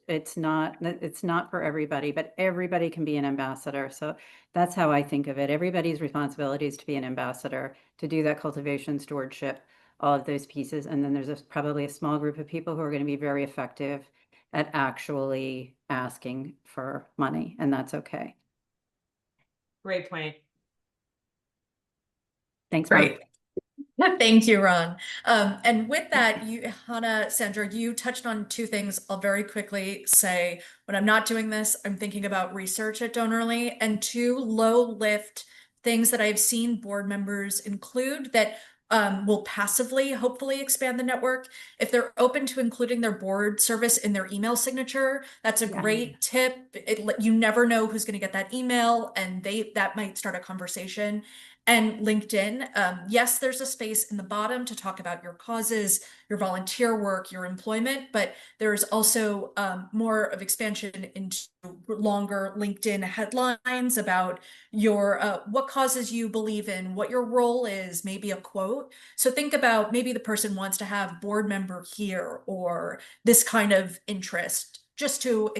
It's not for everybody, but everybody can be an ambassador. So that's how I think of it. Everybody's responsibility is to be an ambassador, to do that cultivation, stewardship, all of those pieces. And then there's probably a small group of people who are going to be very effective at actually asking for money, and that's okay. great point. Thanks, Mom. Great. Thank you, Ron. And with that, Hannah, Sandra, you touched on two things. I'll very quickly say, when I'm not doing this, I'm thinking about research at Donorly, and two low lift things that I've seen board members include that will passively, hopefully, expand the network. If they're open to including their board service in their email signature, that's a great tip. You never know who's going to get that email, and that might start a conversation. And LinkedIn, yes, there's a space in the bottom to talk about your causes, your volunteer work, your employment, but there's also more of expansion into longer LinkedIn headlines about your what causes you believe in, what your role is, maybe a quote. So think about, maybe the person wants to have board member here or this kind of interest, just to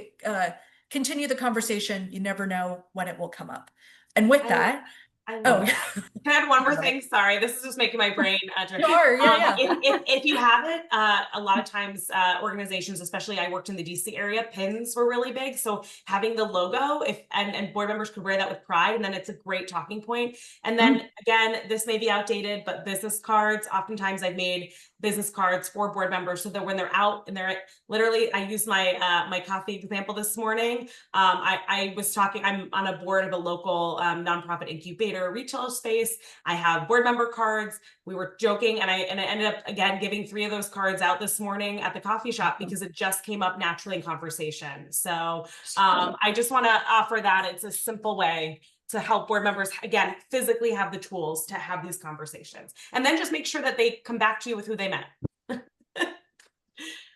continue the conversation. You never know when it will come up. And with that, I Oh, love that. Can I add one more thing? Sorry, this is just making my brain. sure, yeah. If you haven't, a lot of times organizations, especially I worked in the DC area, pins were really big. So having the logo, and board members could wear that with pride, and then it's a great talking point. And then again, this may be outdated, but business cards. Oftentimes, I've made business cards for board members so that when they're out and they're literally, I used my my coffee example this morning. I was talking. I'm on a board of a local nonprofit incubator retail space. I have board member cards. We were joking, and I ended up again giving 3 of those cards out this morning at the coffee shop because it just came up naturally in conversation. So I just want to offer that. It's a simple way to help board members again physically have the tools to have these conversations, and then just make sure that they come back to you with who they met.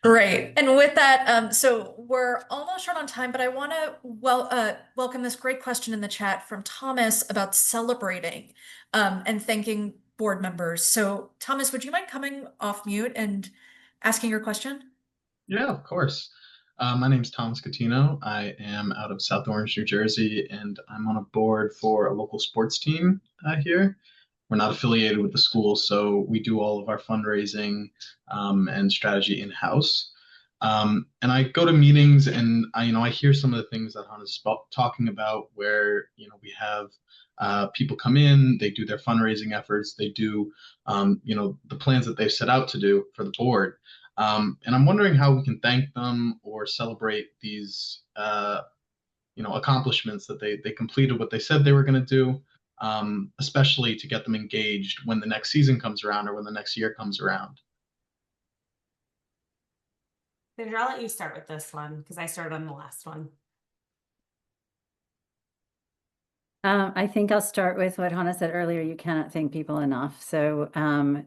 Great. And with that, so we're almost short on time, but I want to welcome this great question in the chat from Thomas about celebrating and thanking board members. So Thomas, would you mind coming off mute and asking your question? Yeah, of course. My name's Thomas Catino. I am out of South Orange, New Jersey, and I'm on a board for a local sports team here. We're not affiliated with the school, so we do all of our fundraising and strategy in-house. And I go to meetings, and I hear some of the things that Hannah's talking about, where we have people come in, they do their fundraising efforts, they do the plans that they've set out to do for the board. And I'm wondering how we can thank them or celebrate these accomplishments that they completed what they said they were going to do. Especially to get them engaged when the next season comes around or when the next year comes around. Sandra, I'll let you start with this one because I started on the last one. I think I'll start with what Hannah said earlier. You cannot thank people enough. So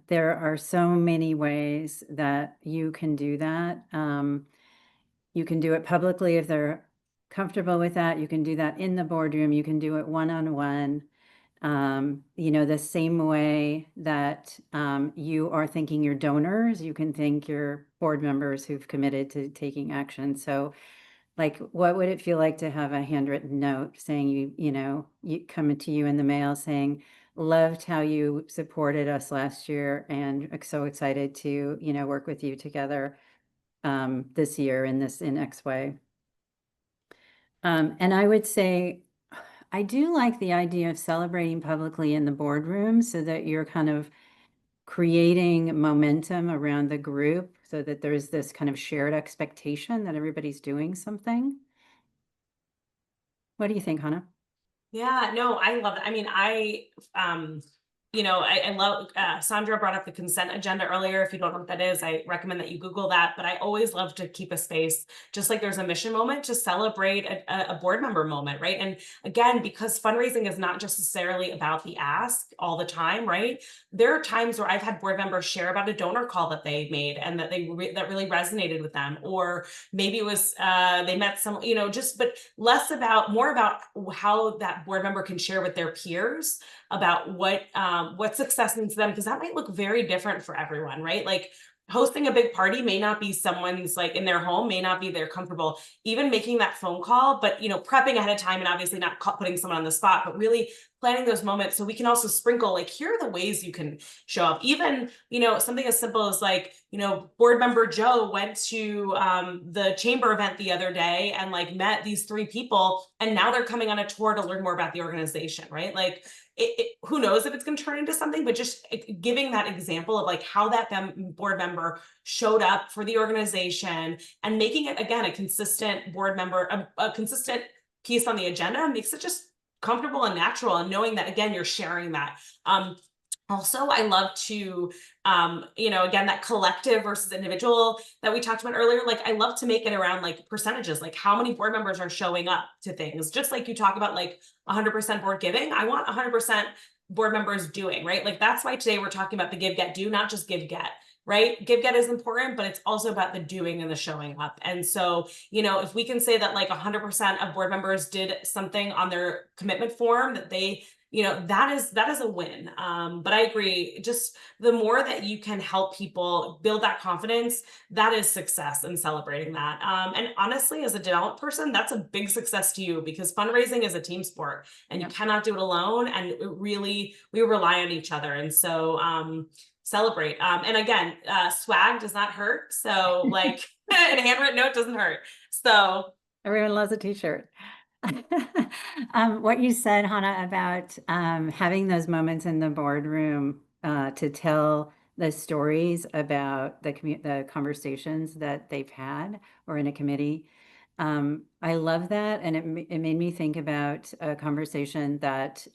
there are so many ways that you can do that. You can do it publicly if they're comfortable with that. You can do that in the boardroom. You can do it one-on-one. The same way that you are thanking your donors, you can thank your board members who've committed to taking action. So like, what would it feel like to have a handwritten note saying you coming to you in the mail saying, loved how you supported us last year and so excited to, work with you together this year in X way. And I would say, I do like the idea of celebrating publicly in the boardroom so that you're kind of creating momentum around the group so that there's this kind of shared expectation that everybody's doing something. What do you think, Hannah? Yeah, no, I love it. I mean, I love, Sandra brought up the consent agenda earlier. If you don't know what that is, I recommend that you Google that, but I always love to keep a space, just like there's a mission moment, to celebrate a board member moment, right? And again, because fundraising is not just necessarily about the ask all the time, right? There are times where I've had board members share about a donor call that they made and that that really resonated with them, or maybe it was they met some, but more about how that board member can share with their peers about what success means to them, because that might look very different for everyone, right? Like hosting a big party may not be someone's like in their home, may not be they're comfortable even making that phone call, but prepping ahead of time and obviously not putting someone on the spot, but really planning those moments. So we can also sprinkle, like, here are the ways you can show up. Even, something as simple as like, board member Joe went to the chamber event the other day and like met these 3 people, and now they're coming on a tour to learn more about the organization, right? Like who knows if it's going to turn into something, but just giving that example of like how that board member showed up for the organization and making it, again, a consistent board member, a consistent piece on the agenda makes it just comfortable and natural, and knowing that, again, you're sharing that. Also, I love to, again, that collective versus individual that we talked about earlier. Like, I love to make it around like percentages, like how many board members are showing up to things. Just like you talk about like 100% board giving, I want 100% board members doing, right? Like, that's why today we're talking about the give, get, do, not just give, get. Right? Give, get is important, but it's also about the doing and the showing up. And so, if we can say that like 100% of board members did something on their commitment form that they, that is a win. But I agree, just the more that you can help people build that confidence, that is success, and celebrating that. And honestly, as a development person, that's a big success to you, because fundraising is a team sport and you cannot do it alone. And we rely on each other. And so celebrate. And again, swag does not hurt. So like, and a handwritten note doesn't hurt. So everyone loves a t-shirt. What you said, Hannah, about having those moments in the boardroom to tell the stories about the conversations that they've had or in a committee. I love that. And it made me think about a conversation that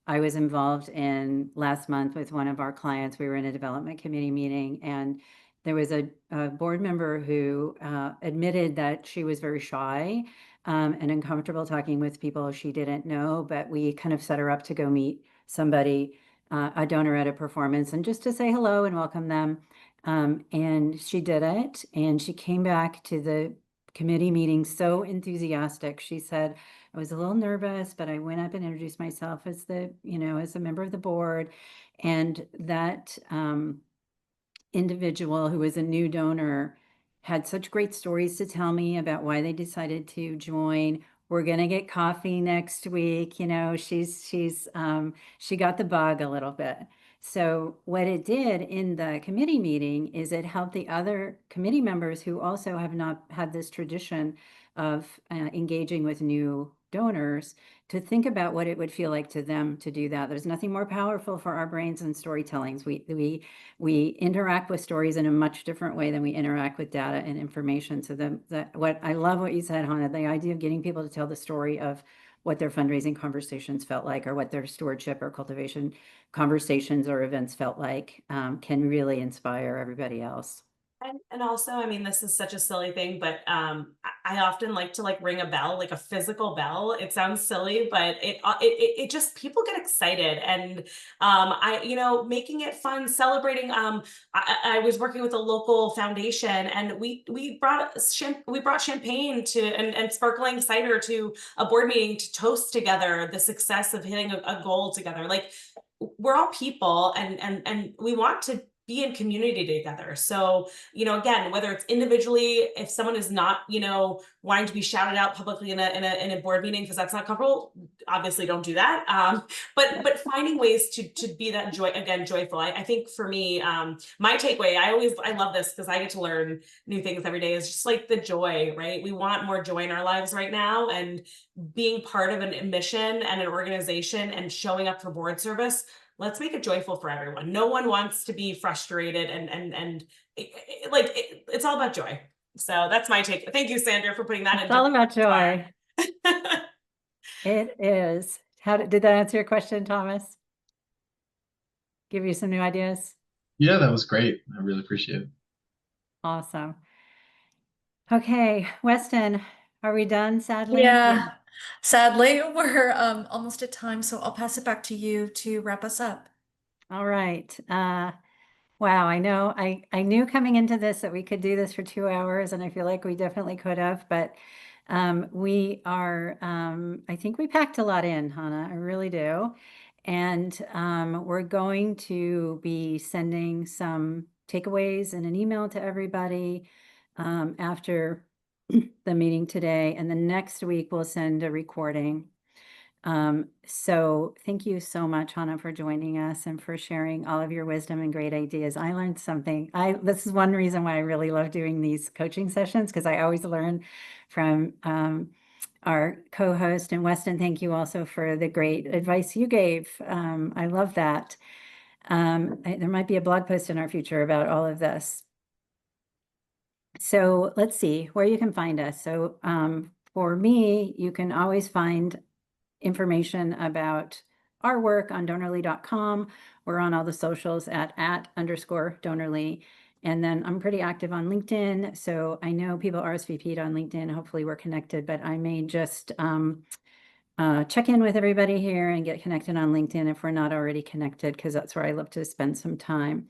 I was involved in last month with one of our clients. We were in a development committee meeting, and there was a board member who admitted that she was very shy and uncomfortable talking with people she didn't know, but we kind of set her up to go meet somebody, a donor at a performance, and just to say hello and welcome them. And she did it, and she came back to the committee meeting so enthusiastic. She said, I was a little nervous, but I went up and introduced myself as as a member of the board. And that individual who was a new donor had such great stories to tell me about why they decided to join. We're gonna get coffee next week. She got the bug a little bit. So what it did in the committee meeting is it helped the other committee members who also have not had this tradition of engaging with new donors to think about what it would feel like to them to do that. There's nothing more powerful for our brains than storytellings. We interact with stories in a much different way than we interact with data and information. So what I love what you said, Hannah, the idea of getting people to tell the story of what their fundraising conversations felt like, or what their stewardship or cultivation conversations or events felt like, can really inspire everybody else. And also, I mean, this is such a silly thing, but I often like to ring a bell, like a physical bell. It sounds silly, but it just, people get excited. And making it fun, celebrating. I was working with a local foundation, and we brought champagne and sparkling cider to a board meeting to toast together the success of hitting a goal together. Like, we're all people, and we want to be in community together. So, again, whether it's individually, if someone is not, wanting to be shouted out publicly in a board meeting because that's not comfortable, obviously don't do that. But finding ways to be that joyful. I think for me, my takeaway, I love this because I get to learn new things every day, is just like the joy, right? We want more joy in our lives right now, and being part of a mission and an organization and showing up for board service. Let's make it joyful for everyone. No one wants to be frustrated, and it's all about joy. So that's my take. Thank you, Sandra, for putting that in. It's all about joy. It is. Did that answer your question, Thomas? Give you some new ideas? Yeah, that was great. I really appreciate it. Awesome. Okay, Weston, are we done, sadly? Yeah, sadly, we're almost at time, so I'll pass it back to you to wrap us up. All right. Wow, I know I knew coming into this that we could do this for 2 hours, and I feel like we definitely could have, but I think we packed a lot in, Hannah. I really do. And we're going to be sending some takeaways in an email to everybody after the meeting today. And then next week we'll send a recording. So thank you so much, Hannah, for joining us and for sharing all of your wisdom and great ideas. I learned something. This is one reason why I really love doing these coaching sessions, because I always learn from our co-host. And Weston, thank you also for the great advice you gave. I love that. There might be a blog post in our future about all of this. So let's see where you can find us. So for me, you can always find information about our work on donorly.com. We're on all the socials at @_donorly. And then I'm pretty active on LinkedIn. So I know people RSVP'd on LinkedIn. Hopefully we're connected, but I may just check in with everybody here and get connected on LinkedIn if we're not already connected, because that's where I love to spend some time.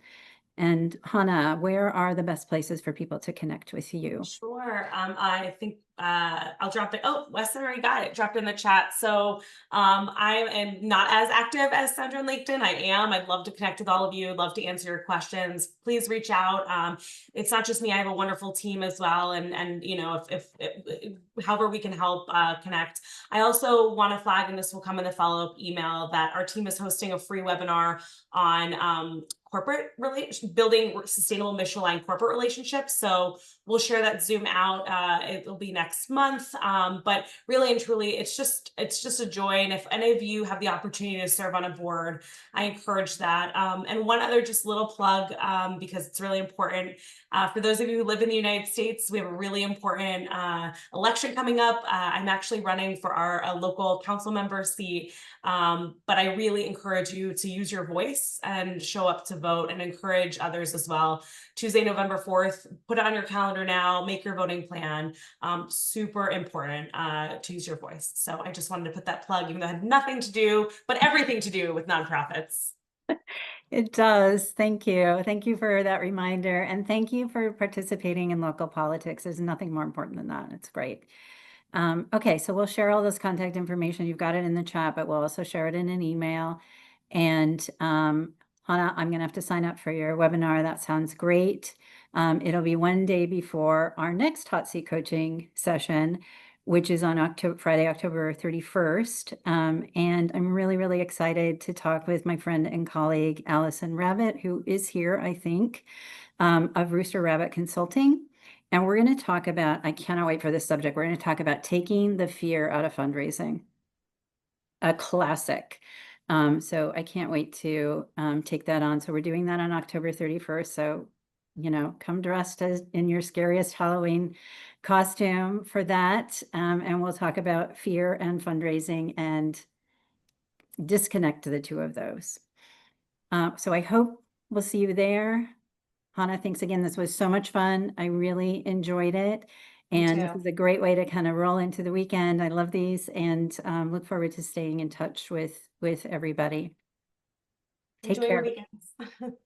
And Hannah, where are the best places for people to connect with you? Sure. I think I'll drop it. Oh, Weston already got it, dropped in the chat. So I am not as active as Sandra on LinkedIn. I'd love to connect with all of you. I'd love to answer your questions. Please reach out. It's not just me. I have a wonderful team as well. And you know, if however we can help connect. I also want to flag, and this will come in the follow-up email, that our team is hosting a free webinar on building sustainable mission-aligned corporate relationships. So we'll share that Zoom out. It will be next month. But really and truly, it's just a joy. And if any of you have the opportunity to serve on a board, I encourage that. And one other just little plug, because it's really important. For those of you who live in the United States, we have a really important election coming up. I'm actually running for our local council member seat. But I really encourage you to use your voice and show up to vote, and encourage others as well. Tuesday, November 4th, put it on your calendar now, make your voting plan. Super important to use your voice. So I just wanted to put that plug, even though it had nothing to do, but everything to do with nonprofits. It does. Thank you. Thank you for that reminder. And thank you for participating in local politics. There's nothing more important than that. It's great. Okay, so we'll share all this contact information. You've got it in the chat, but we'll also share it in an email. And Hannah, I'm going to have to sign up for your webinar. That sounds great. It'll be one day before our next hot seat coaching session, which is on Friday, October 31st. And I'm really, really excited to talk with my friend and colleague, Allison Rabbit, who is here, I think, of Rooster Rabbit Consulting. And we're going to talk about, I cannot wait for this subject. We're going to talk about taking the fear out of fundraising, a classic. So I can't wait to take that on. So we're doing that on October 31st. So, you know, come dressed as in your scariest Halloween costume for that. And we'll talk about fear and fundraising and disconnect the two of those. So I hope we'll see you there. Hannah, thanks again. This was so much fun. I really enjoyed it. And this is a great way to kind of roll into the weekend. I love these, and look forward to staying in touch with everybody. Take care. Enjoy your weekends.